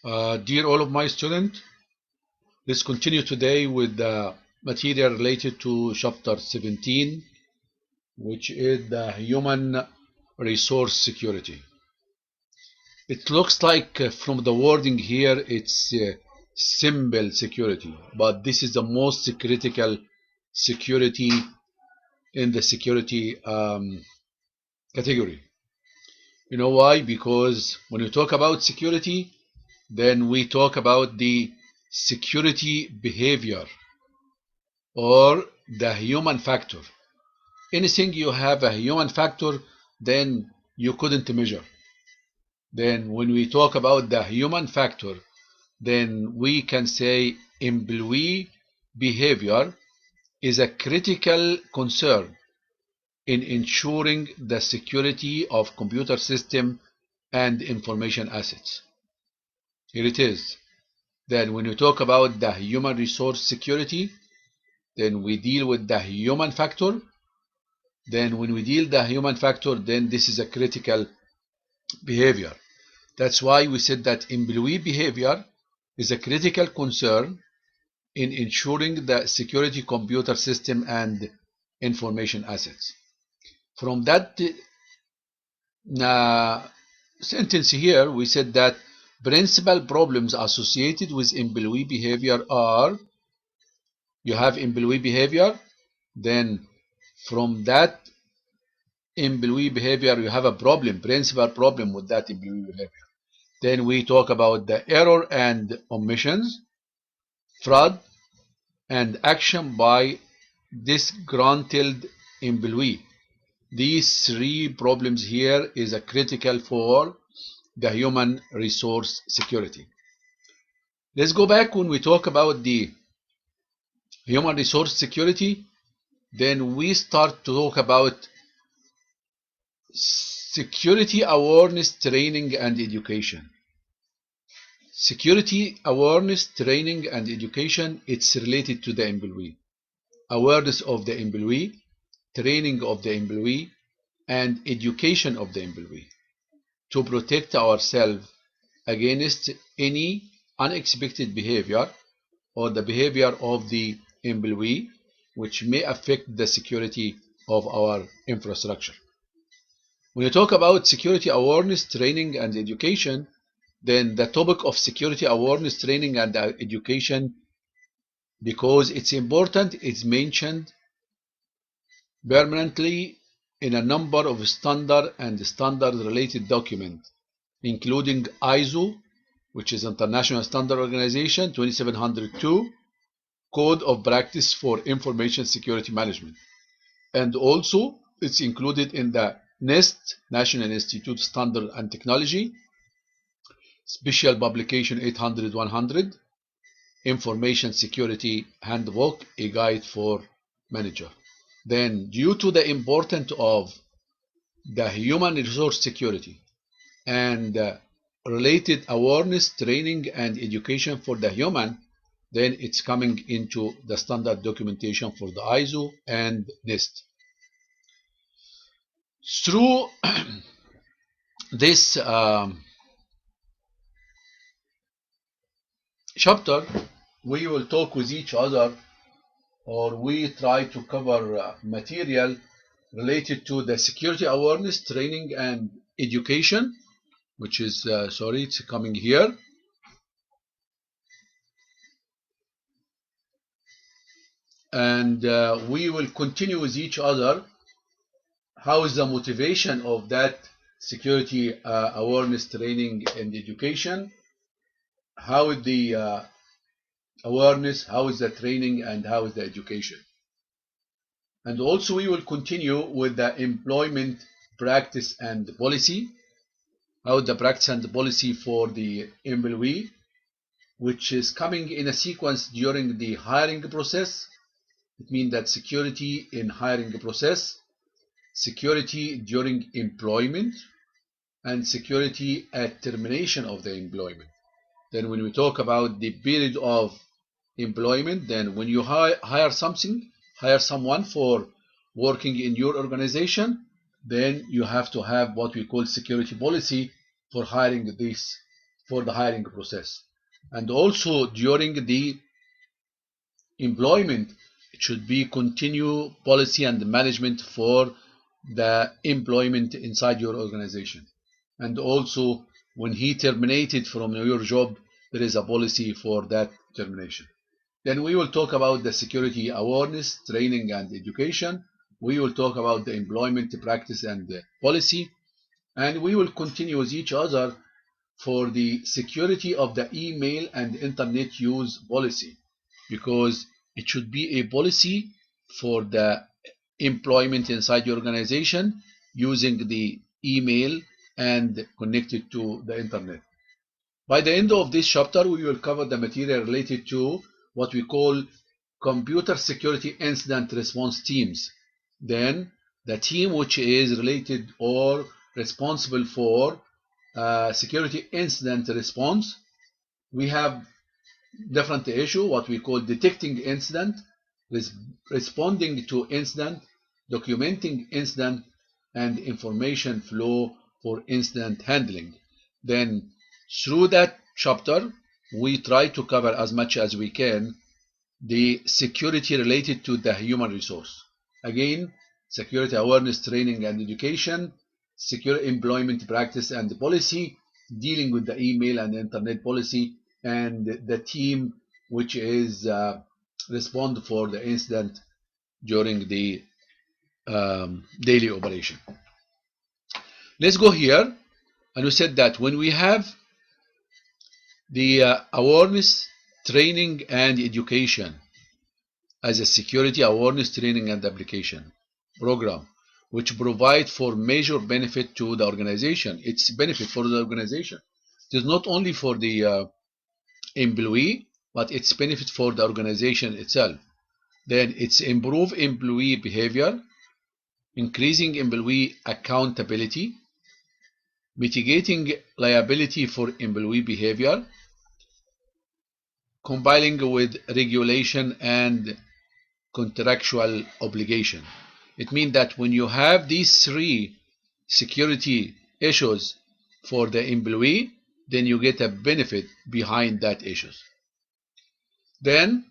Dear all of my students, let's continue today with the material related to chapter 17, which is the human resource security. It looks like from the wording here, it's simple security, but this is the most critical security in the security category. You know why? Because when we talk about security, then we talk about the security behavior or the human factor. Anything you have a human factor, then you couldn't measure. Then when we talk about the human factor, then we can say employee behavior is a critical concern in ensuring the security of computer system and information assets. Here it is. Then when we talk about the human resource security, then we deal with the human factor. Then when we deal the human factor, then this is a critical behavior. That's why we said that employee behavior is a critical concern in ensuring the security computer system and information assets. From that sentence here, we said that principal problems associated with employee behavior are, you have employee behavior, then from that employee behavior you have a problem, principal problem with that employee behavior. Then we talk about the error and omissions, fraud, and action by disgruntled employee. These three problems here is a critical for the human resource security. Let's go back when we talk about the human resource security, then we start to talk about security awareness training and education. Security awareness training and education, it's related to the employee. Awareness of the employee, training of the employee, and education of the employee to protect ourselves against any unexpected behavior or the behavior of the employee which may affect the security of our infrastructure. When you talk about security awareness training and education, then the topic of security awareness training and education, because it's important, it's mentioned permanently in a number of standard and standard related documents, including ISO, which is International Standard Organization 2702, Code of Practice for Information Security Management. And also it's included in the NIST, National Institute of Standard and Technology, Special Publication 800-100, Information Security Handbook, a guide for manager. Then, due to the importance of the human resource security and related awareness, training, and education for the human, then it's coming into the standard documentation for the ISO and NIST. Through this chapter, we will talk with each other, or we try to cover material related to the security awareness training and education, which is sorry, it's coming here. And we will continue with each other. How is the motivation of that security awareness training and education? How is the awareness, how is the training, and how is the education? And also we will continue with the employment practice and policy, how the practice and policy for the employee, which is coming in a sequence during the hiring process. It means that security in hiring process, security during employment, and security at termination of the employment. Then when we talk about the period of employment, then when you hire someone for working in your organization, then you have to have what we call security policy for hiring this for the hiring process. And also during the employment, it should be continue policy and management for the employment inside your organization. And also when he terminated from your job, there is a policy for that termination. Then we will talk about the security awareness, training and education. We will talk about the employment practice and the policy. And we will continue with each other for the security of the email and internet use policy, because it should be a policy for the employment inside your organization using the email and connected to the internet. By the end of this chapter, we will cover the material related to what we call computer security incident response teams. Then the team which is related or responsible for security incident response. We have different issue, what we call detecting incident, responding to incident, documenting incident, and information flow for incident handling. Then through that chapter, we try to cover as much as we can the security related to the human resource. Again, security awareness, training and education, secure employment practice and policy, dealing with the email and internet policy, and the team which is respond for the incident during the daily operation. Let's go here, and we said that when we have the awareness, training and education as a security awareness, training and application program, which provide for major benefit to the organization. It's benefit for the organization. It is not only for the employee, but it's benefit for the organization itself. Then it's improve employee behavior, increasing employee accountability, mitigating liability for employee behavior, compiling with regulation and contractual obligation. It means that when you have these three security issues for the employee, then you get a benefit behind that issues. Then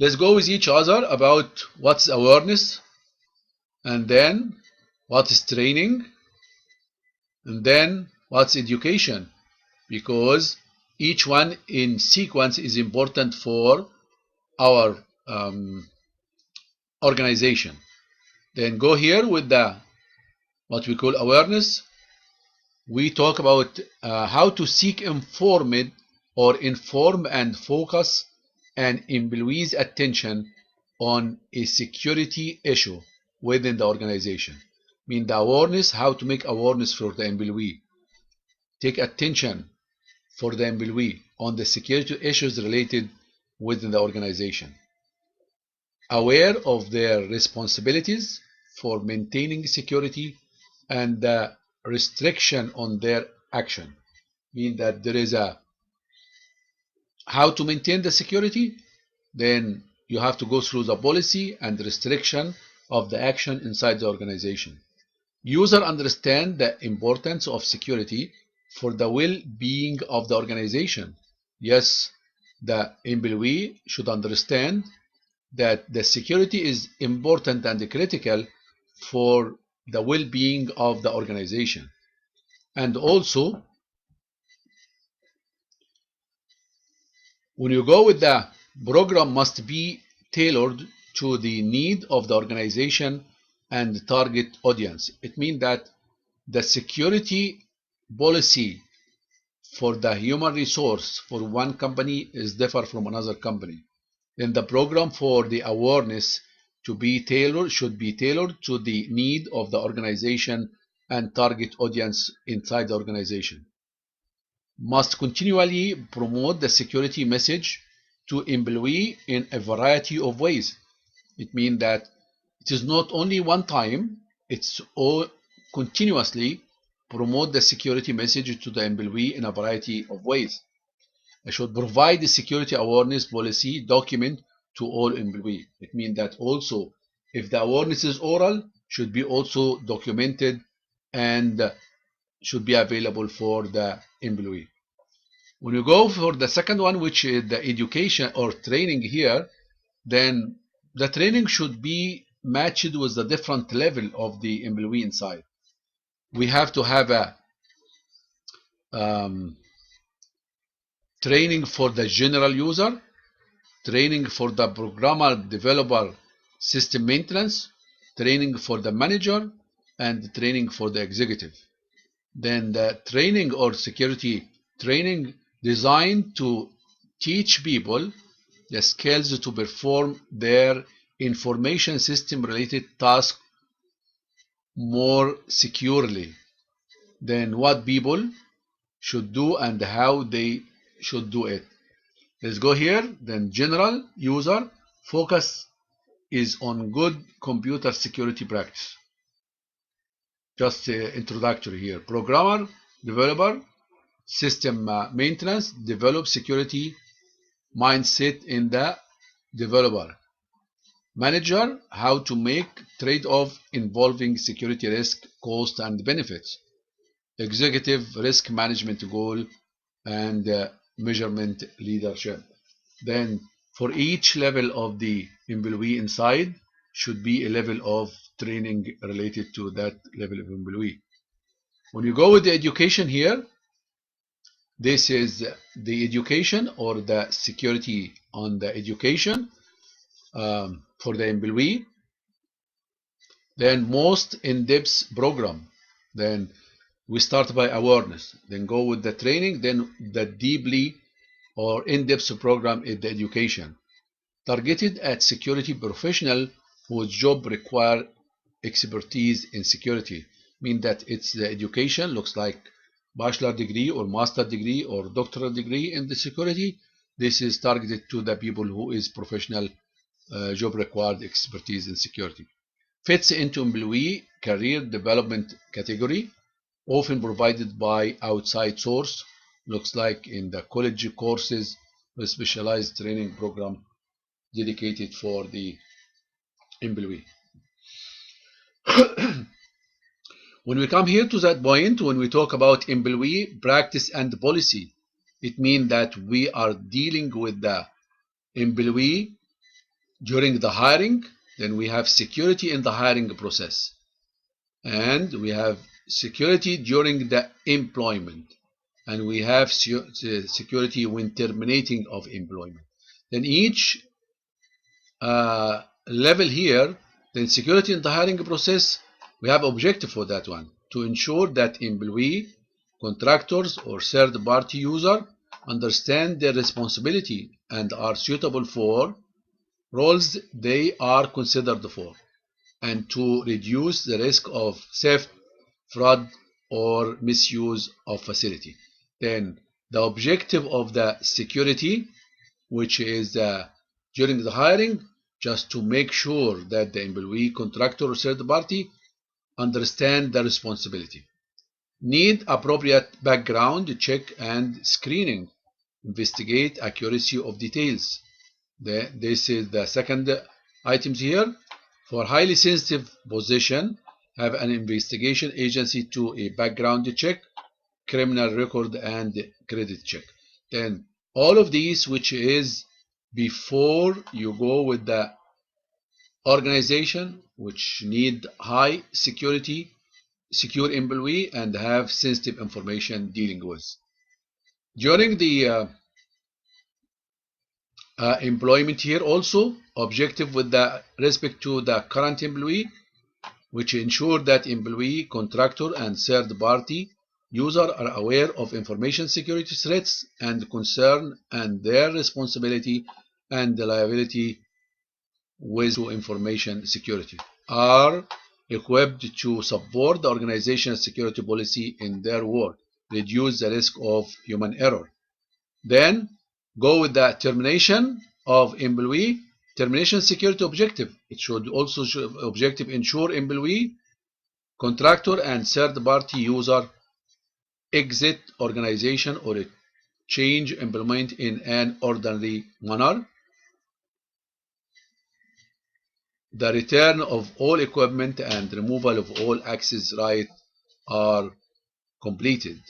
let's go with each other about what's awareness, and then what is training, and then what's education, because each one in sequence is important for our organization. Then go here with the what we call awareness. We talk about how to seek informed or inform and focus an employee's attention on a security issue within the organization. Mean the awareness, how to make awareness for the employee. Take attention for the employee on the security issues related within the organization. Aware of their responsibilities for maintaining security and the restriction on their action. Mean that there is a how to maintain the security, then you have to go through the policy and restriction of the action inside the organization. User understand the importance of security for the well-being of the organization. Yes, the employee should understand that the security is important and critical for the well-being of the organization. And also, when you go with the program must be tailored to the need of the organization and target audience. It means that the security policy for the human resource for one company is different from another company. Then the program for the awareness to be tailored should be tailored to the need of the organization and target audience inside the organization. Must continually promote the security message to employee in a variety of ways. It means that it is not only one time, it's all continuously promote the security message to the employee in a variety of ways. I should provide the security awareness policy document to all employees. It means that also if the awareness is oral, should be also documented and should be available for the employee. When you go for the second one, which is the education or training here, then the training should be matched with the different level of the employee inside. We have to have a um, training for the general user, training for the programmer, developer, system maintenance, training for the manager, and training for the executive. Then the training or security training designed to teach people the skills to perform their information system related tasks more securely than what people should do and how they should do it. Let's go here. Then general user focus is on good computer security practice. Just introductory here. Programmer, developer, system maintenance, develop security mindset in the developer. Manager, how to make trade-off involving security risk, cost, and benefits. Executive, risk management goal and measurement leadership. Then for each level of the employee inside should be a level of training related to that level of employee. When you go with the education here, this is the education or the security on the education for the employee. Then most in-depth program. Then we start by awareness, then go with the training, then the deeply or in-depth program is the education, targeted at security professional whose job require expertise in security. Mean that it's the education looks like bachelor degree or master degree or doctoral degree in the security. This is targeted to the people who is professional job required expertise in security. Fits into employee career development category, often provided by outside source, looks like in the college courses, a specialized training program dedicated for the employee. When we come here to that point, when we talk about employee practice and policy, it means that we are dealing with the employee during the hiring, then we have security in the hiring process, and we have security during the employment, and we have security when terminating of employment. Then each level here, then security in the hiring process, we have objective for that one, to ensure that employee, contractors, or third-party user understand their responsibility and are suitable for roles they are considered for, and to reduce the risk of theft, fraud, or misuse of facility. Then the objective of the security, which is during the hiring, just to make sure that the employee, contractor, or third party understand the responsibility. Need appropriate background check and screening. Investigate accuracy of details. This is the second items here. For highly sensitive position, have an investigation agency to a background check, criminal record, and credit check. Then all of these, which is before you go with the organization, which need high security, secure employee, and have sensitive information dealing with. During the employment here also, objective with the respect to the current employee, which ensure that employee, contractor, and third party user are aware of information security threats and concern and their responsibility and the liability with information security, are equipped to support the organization's security policy in their work, reduce the risk of human error. Then go with the termination of employee, termination security objective. It should also objective ensure employee, contractor, and third party user exit organization or change implement in an orderly manner. The return of all equipment and removal of all access rights are completed.